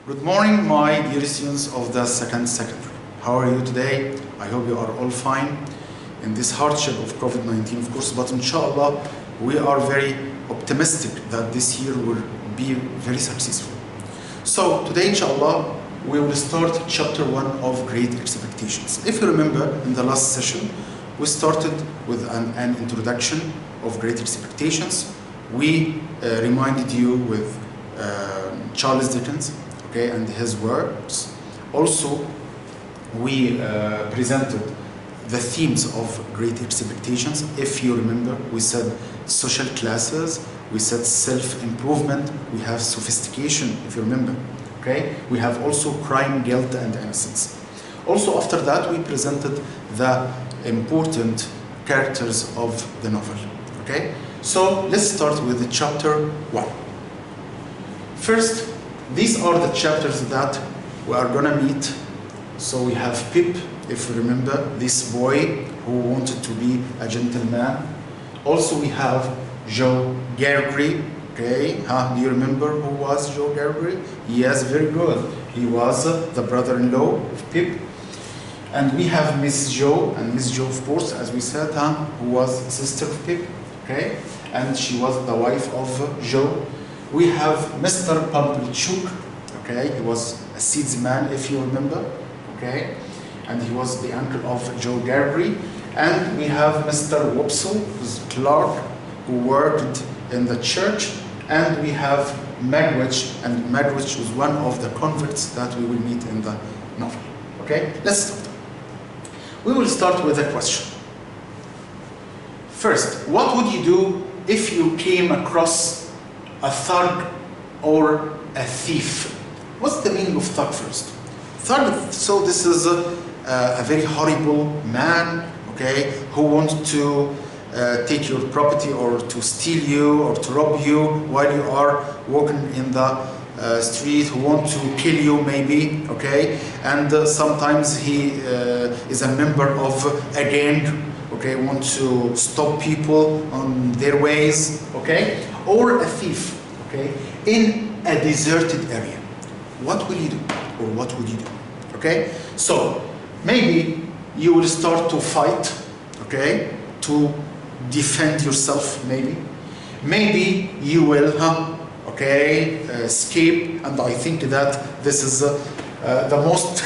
Good morning, my dear students of the second secondary. How are you today? I hope you are all fine in this hardship of COVID-19, of course, but inshallah, we are very optimistic that this year will be very successful. So today, inshallah, we will start chapter 1 of Great Expectations. If you remember, in the last session, we started with an introduction of Great Expectations. We reminded you with Charles Dickens, okay, and his works. Also, we presented the themes of Great Expectations. If you remember, we said social classes, we said self-improvement, we have sophistication, if you remember, okay? We have also crime, guilt, and innocence. Also, after that, we presented the important characters of the novel, okay? So, let's start with the chapter 1. First, these are the chapters that we are gonna meet. So we have Pip, if you remember, this boy who wanted to be a gentleman. Also we have Joe Gregory, okay? Do you remember who was Joe Gregory? Yes, very good. He was the brother-in-law of Pip. And we have Miss Joe, and Miss Joe, of course, as we said, who was sister of Pip, okay? And she was the wife of Joe. We have Mr. Pumpelchuk, okay? He was a seedsman, if you remember, okay? And he was the uncle of Joe Gregory. And we have Mr. Wopsle, who's clerk, who worked in the church. And we have Magwitch, and Magwitch was one of the convicts that we will meet in the novel, okay? Let's start. We will start with a question. First, what would you do if you came across a thug or a thief? What's the meaning of thug first? Thug, so this is a very horrible man, okay, who wants to take your property or to steal you or to rob you while you are walking in the street, who want to kill you maybe, okay, and sometimes he is a member of a gang, okay, want to stop people on their ways, okay, or a thief, okay, in a deserted area. What will you do, or what would you do, okay? So maybe you will start to fight, okay, to defend yourself, maybe you will, okay, escape, and I think that this is the most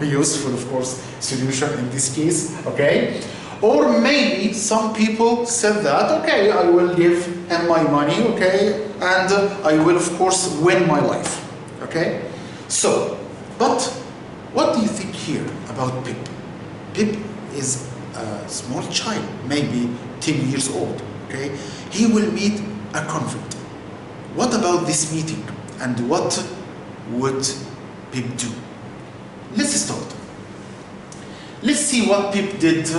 useful, of course, solution in this case, okay? Or maybe some people said that, okay, I will give him my money, okay, and I will, of course, win my life, okay? So, but what do you think here about Pip? Pip is a small child, maybe 10 years old, okay? He will meet a convict. What about this meeting, and what would Pip do? Let's start. Let's see what Pip did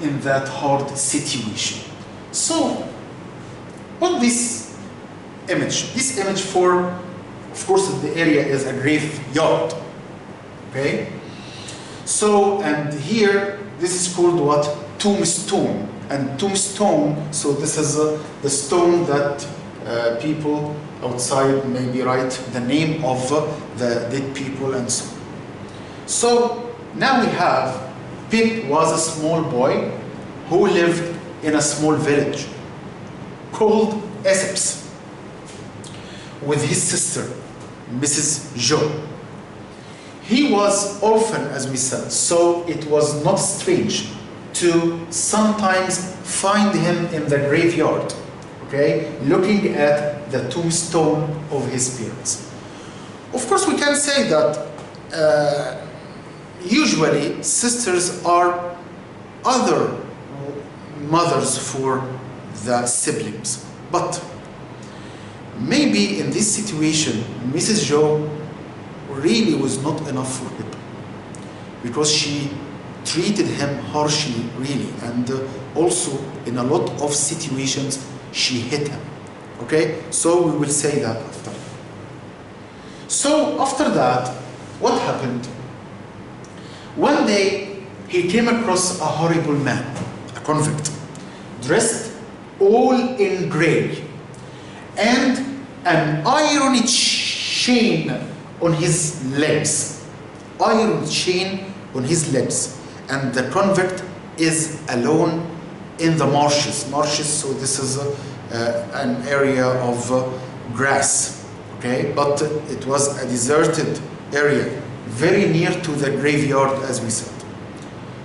in that hard situation. So, what this image? This image for, of course, the area is a graveyard, okay? So, and here, this is called what? Tombstone. And tombstone, so this is the stone that people outside maybe write the name of the dead people and so on. So, now we have Pip was a small boy who lived in a small village called Essex with his sister, Mrs. Joe. He was orphan, as we said, so it was not strange to sometimes find him in the graveyard, okay, looking at the tombstone of his parents. Of course, we can say that usually sisters are other mothers for the siblings, but maybe in this situation Mrs. Joe really was not enough for him, because she treated him harshly, really, and also in a lot of situations she hit him, okay? So we will say that after. So after that, what happened? One day, he came across a horrible man, a convict, dressed all in gray, and an iron chain on his legs. Iron chain on his legs. And the convict is alone in the marshes. So this is an area of grass, okay? But it was a deserted area, very near to the graveyard, as we said.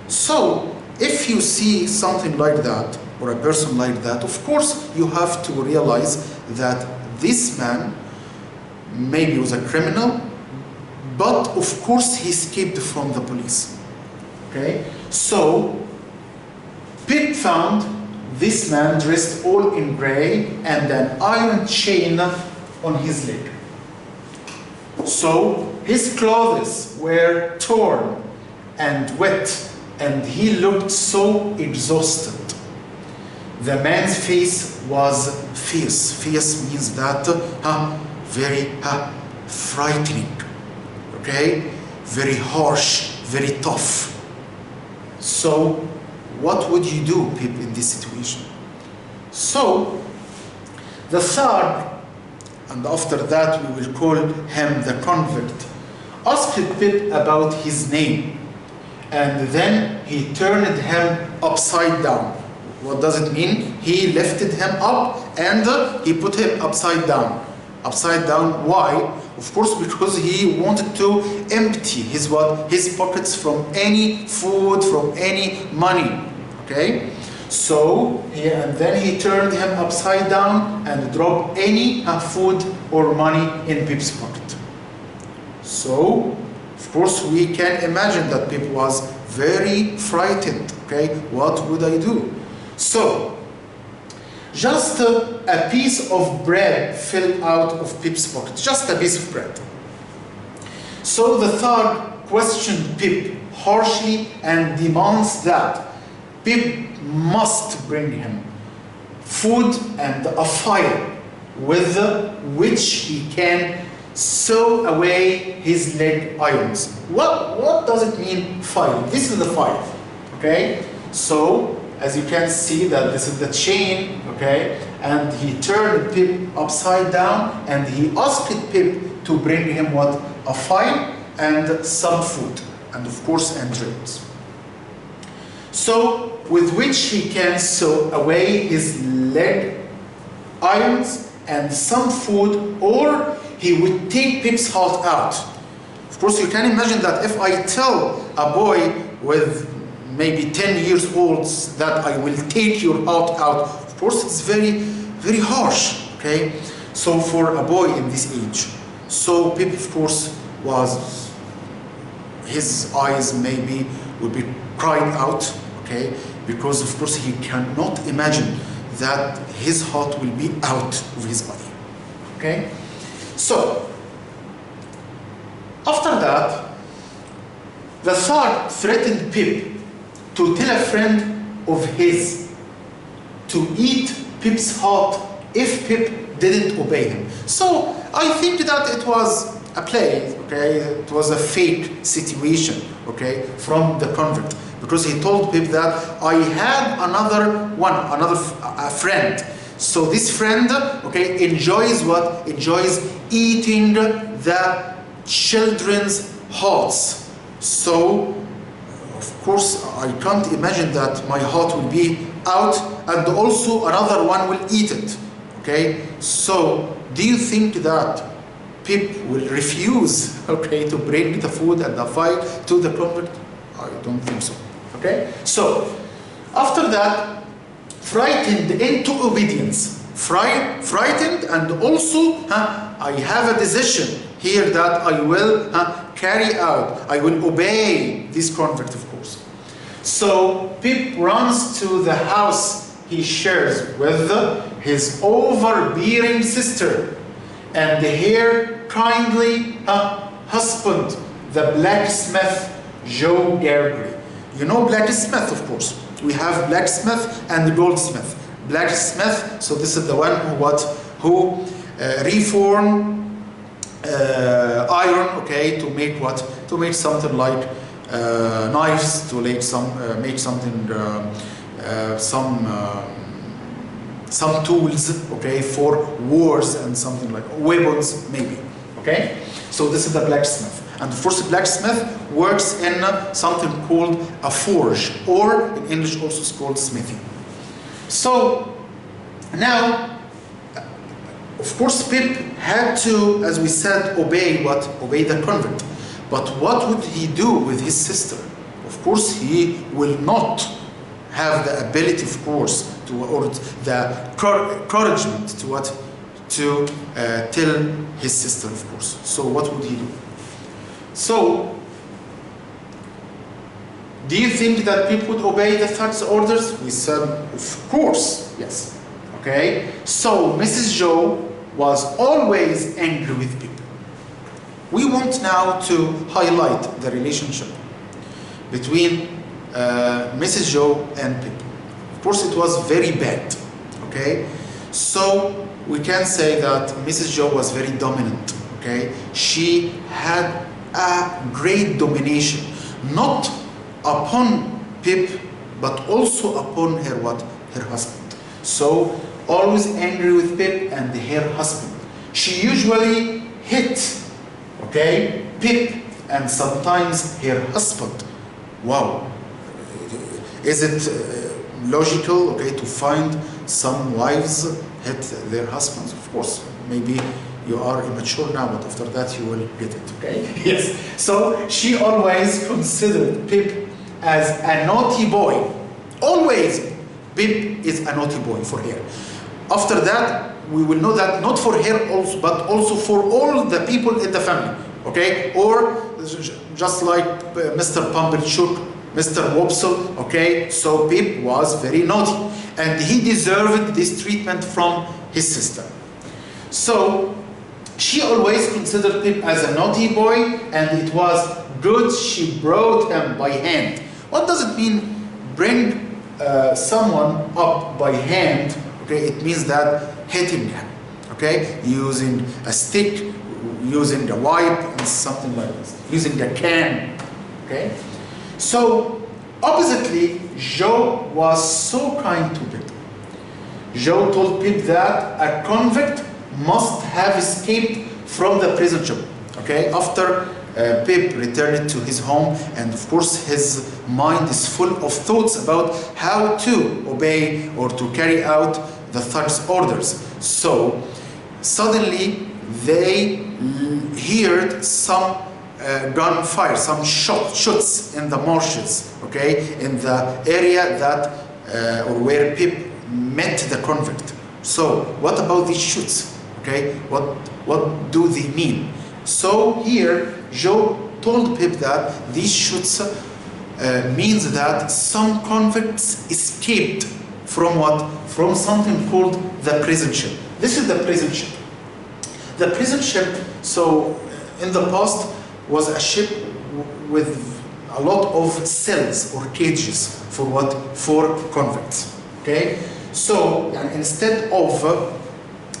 So, if you see something like that, or a person like that, of course, you have to realize that this man maybe was a criminal, but of course he escaped from the police. Okay? So, Pip found this man dressed all in gray and an iron chain on his leg. So, his clothes were torn and wet, and he looked so exhausted. The man's face was fierce. Fierce means that very frightening, okay? Very harsh, very tough. So, what would you do, Pip, in this situation? So, the third, and after that we will call him the convict, asked Pip about his name. And then he turned him upside down. What does it mean? He lifted him up and he put him upside down. Upside down, why? Of course, because he wanted to empty his what? His pockets from any food, from any money. Okay? So, and then he turned him upside down and dropped any food or money in Pip's pocket. So, of course, we can imagine that Pip was very frightened. Okay, what would I do? So, just a piece of bread fell out of Pip's pocket. Just a piece of bread. So the third questioned Pip harshly and demands that Pip must bring him food and a fire with which he can sew away his leg irons. What does it mean, fire? This is the fire, okay? So, as you can see that this is the chain, okay? And he turned Pip upside down and he asked Pip to bring him what? A fire and some food, and of course, and drinks. So, with which he can sew away his leg irons and some food, or he would take Pip's heart out. Of course, you can imagine that if I tell a boy with maybe 10 years old that I will take your heart out, of course it's very, very harsh, okay? So for a boy in this age. So Pip, of course, was, his eyes maybe would be crying out, okay? Because of course he cannot imagine that his heart will be out of his body, okay? So, after that, the third threatened Pip to tell a friend of his to eat Pip's heart if Pip didn't obey him. So, I think that it was a play, okay? It was a fake situation, okay, from the convict. Because he told Pip that I had a friend. So this friend, okay, enjoys what? Enjoys eating the children's hearts. So, of course, I can't imagine that my heart will be out and also another one will eat it. Okay? So, do you think that Pip will refuse, okay, to bring the food and the fire to the convict? I don't think so. Okay? So, after that, frightened into obedience. Frightened and also I have a decision here that I will carry out. I will obey this convict, of course. So Pip runs to the house he shares with his overbearing sister and her kindly husband, the blacksmith Joe Gregory. You know blacksmith, of course. We have blacksmith and goldsmith. Blacksmith, so this is the one who reform iron, okay, to make what? To make something like knives, to make something, some tools, okay, for wars and something like weapons, maybe, Okay? So this is the blacksmith. And of course, the blacksmith works in something called a forge, or in English also it's called smithy. So now, of course, Pip had to, as we said, obey what? Obey the convict. But what would he do with his sister? Of course, he will not have the ability, of course, to, or the encouragement to what? To tell his sister, of course. So what would he do? So, do you think that Pip would obey the thug's orders? We said, of course, yes. Okay? So, Mrs. Joe was always angry with Pip. We want now to highlight the relationship between Mrs. Joe and Pip. Of course, it was very bad. Okay? So, we can say that Mrs. Joe was very dominant. Okay? She had a great domination, not upon Pip, but also upon her what? Her husband. So, always angry with Pip and her husband. She usually hit, okay, Pip and sometimes her husband. Wow. Is it logical, okay, to find some wives hit their husbands? Of course, maybe you are immature now, but after that you will get it, okay? Yes. So she always considered Pip as a naughty boy. Always, Pip is a naughty boy for her. After that, we will know that not for her also, but also for all the people in the family, okay? Or just like Mr. Pumpkinchook, Mr. Wopsle, okay? So Pip was very naughty, and he deserved this treatment from his sister. So she always considered Pip as a naughty boy, and it was good she brought him by hand. What does it mean, bring someone up by hand? Okay, it means that hitting him, okay? Using a stick, using a wipe, and something like this. Using a can, okay? So, oppositely, Joe was so kind to Pip. Joe told Pip that a convict must have escaped from the prison ship, okay? After Pip returned to his home, and of course his mind is full of thoughts about how to obey or to carry out the thug's orders. So suddenly they heard some gunfire, some shots in the marshes, okay, in the area that or where Pip met the convict. So what about these shots? Okay, what do they mean? So here Joe told Pip that these shots means that some convicts escaped from what? From something called the prison ship. This is the prison ship. The prison ship, so in the past, was a ship with a lot of cells or cages for what? For convicts. Okay? So instead of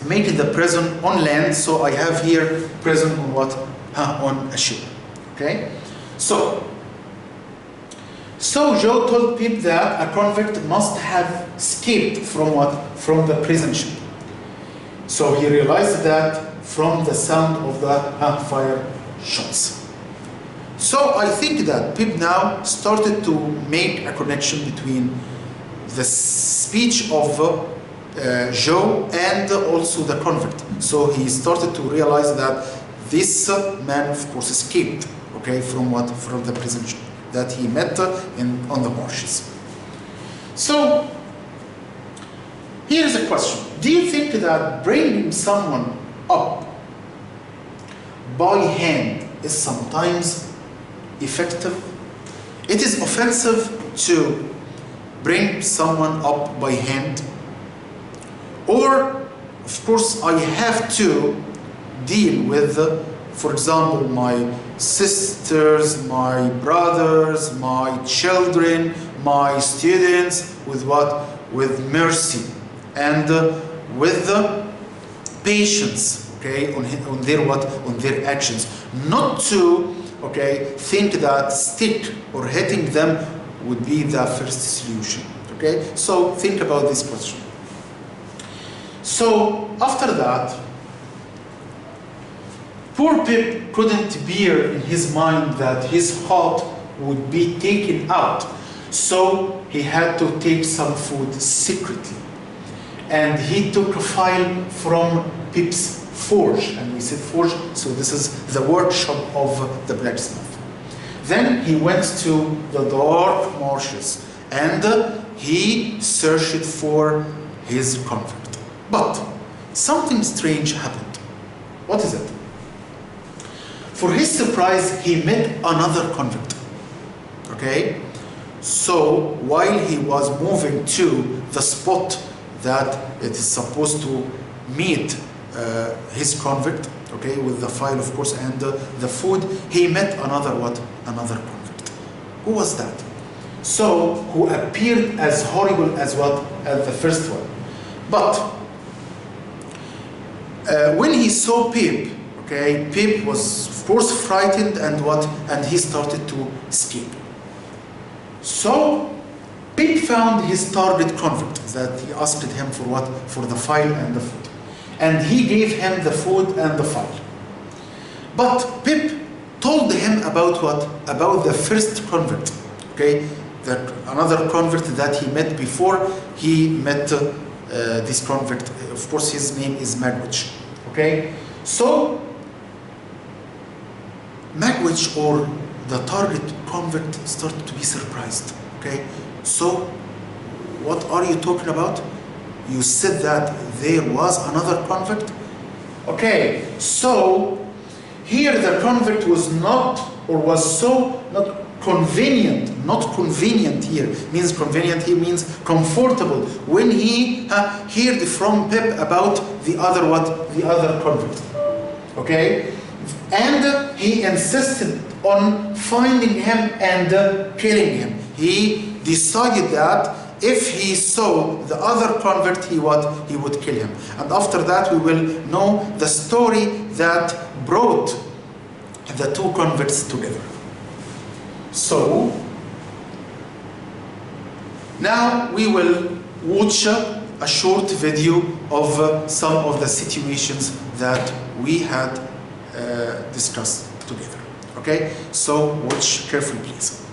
making the prison on land, so I have here prison on what? On a ship. Okay? So Joe told Pip that a convict must have escaped from what? From the prison ship. So he realized that from the sound of the fire shots. So I think that Pip now started to make a connection between the speech of Joe and also the convict. So he started to realize that this man, of course, escaped, okay, from what? From the prison ship that he met on the marshes. So here is a question. Do you think that bringing someone up by hand is sometimes effective? It is offensive to bring someone up by hand, or of course I have to deal with, for example, my sisters, my brothers, my children, my students, with what? With mercy and with patience, okay, on their what? On their actions. Not to, okay, think that stick or hitting them would be the first solution. Okay, so think about this question. So after that, Poor Pip couldn't bear in his mind that his heart would be taken out, so he had to take some food secretly. And he took a file from Pip's forge, and we said forge, so this is the workshop of the blacksmith. Then he went to the dark marshes and he searched for his convert. But something strange happened. What is it? For his surprise, he met another convict. Okay? So while he was moving to the spot that it is supposed to meet his convict, okay, with the file, of course, and the food, he met another what? Another convict. Who was that? So, who appeared as horrible as what? As the first one. But when he saw Pip, okay, Pip was of course frightened and what? And he started to escape. So Pip found his target convict that he asked him for what? For the file and the food. And he gave him the food and the file. But Pip told him about what? About the first convict. Okay, that another convict that he met before he met this convict. Of course, his name is Magwitch. Okay, so Magwitch, or the target convict, started to be surprised. Okay, so what are you talking about? You said that there was another convict? Okay, so here the convict was not, or was so not not convenient here. Means convenient here means comfortable. When he heard from Pip about the other what? The other convict. Okay? And he insisted on finding him and killing him. He decided that if he saw the other convict, he would kill him. And after that, we will know the story that brought the two convicts together. So now we will watch a short video of some of the situations that we had discussed together. Okay, so watch carefully, please.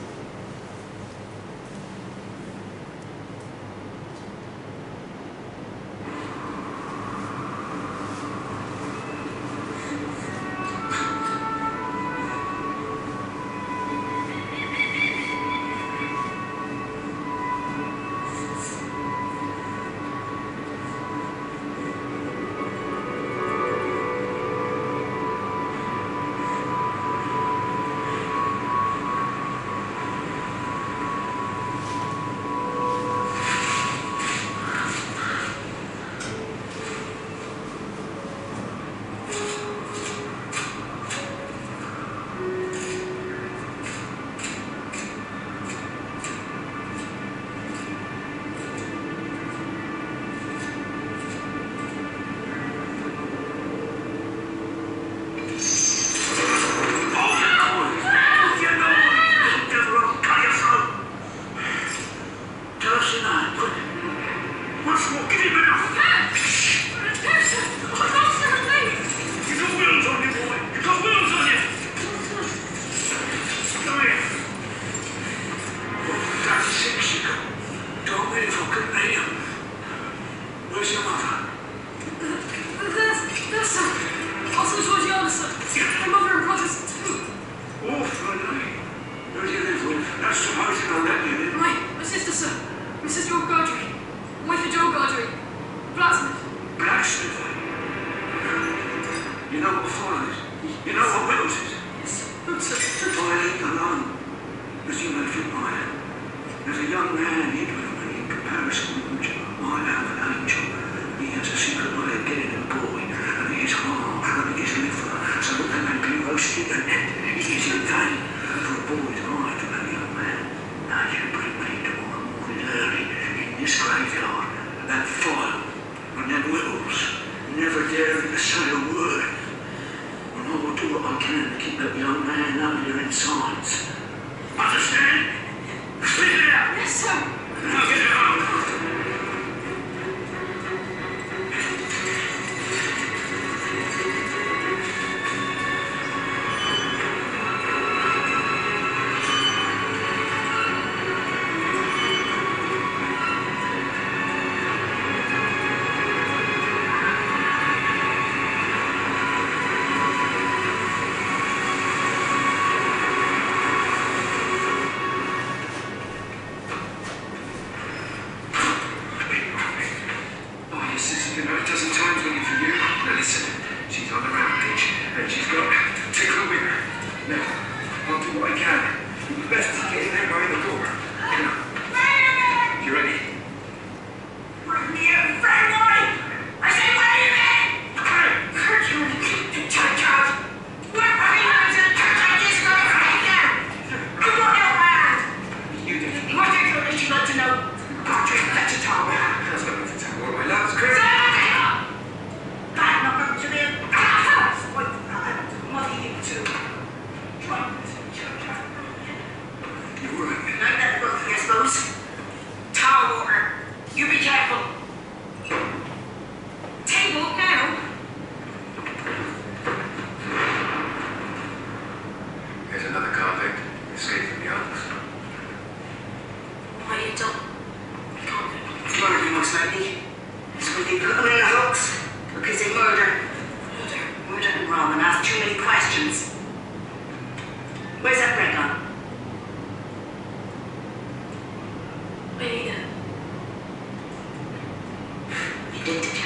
clothes. Towel water. You be careful. Table now. Here's another convict. Escaped from the office. What you done? Murder, most likely. So they put them in the hooks because they murder. Murder and wrong and ask too many questions. Where's that bread gone? I need it. You did, did you?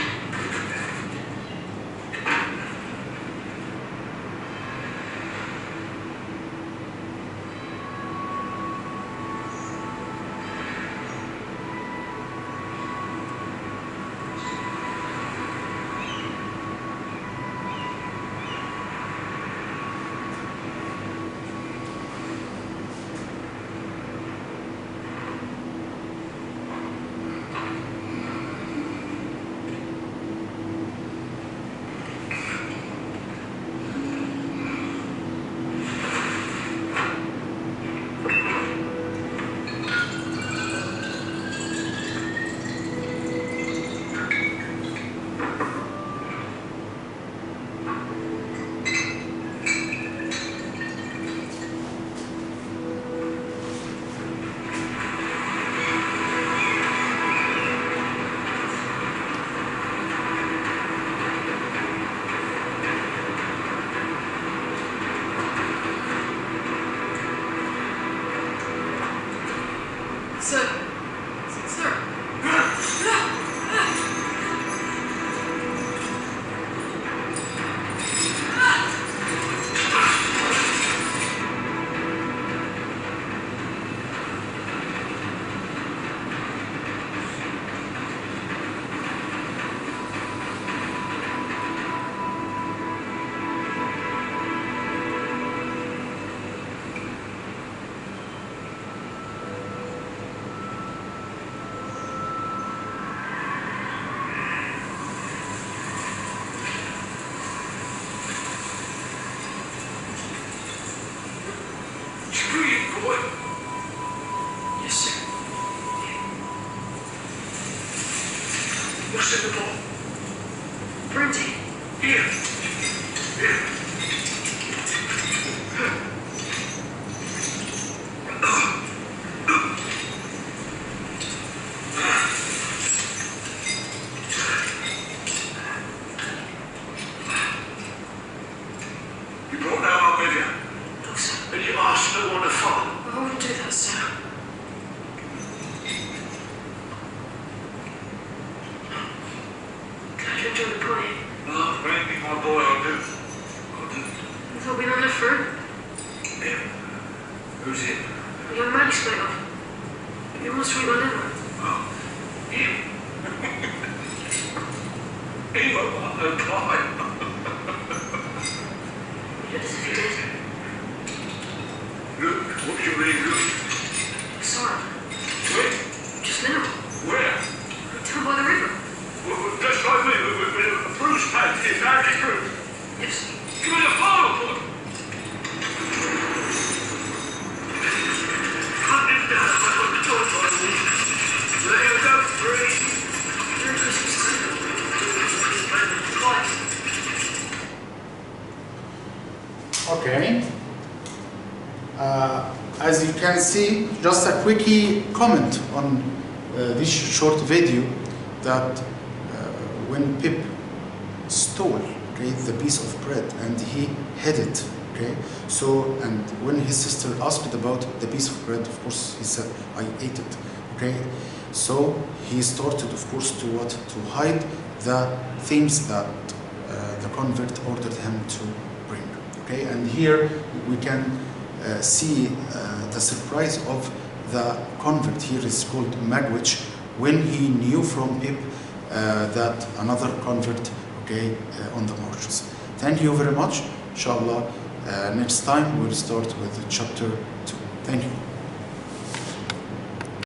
What's in the bowl? Printing. Here. Here. You brought that up with you? No, sir. And you asked no one to follow? I wouldn't do that, sir. Glad you enjoyed the party. Oh, maybe my boy, I'll do. I'll do. I thought we'd on the fruit. Him? Who's him? The young man you spoke of. He wants to eat my liver. Oh, him? He won't want no pie. You looked as if he did. Look, what do you really look? Sorry. Where? Just now. Where? Down by the river. Well, just like me, with a bruise pad, it's hardly true. Yes. Give me the follow, boy. Hunt him down, that's what the torch on me. Let him go free. Merry Christmas, sir. Bye. Okay. As you can see, just a quickie comment on this short video that when Pip stole, okay, the piece of bread and he hid it, okay, so, and when his sister asked about the piece of bread, of course he said, I ate it, okay, so he started, of course, to what, to hide the things that the convict ordered him to bring, okay, and here we can see the surprise of the convict. Here is called Magwitch, when he knew from Pip that another convict, okay, on the marches. Thank you very much. Inshallah, next time we'll start with chapter 2. Thank you.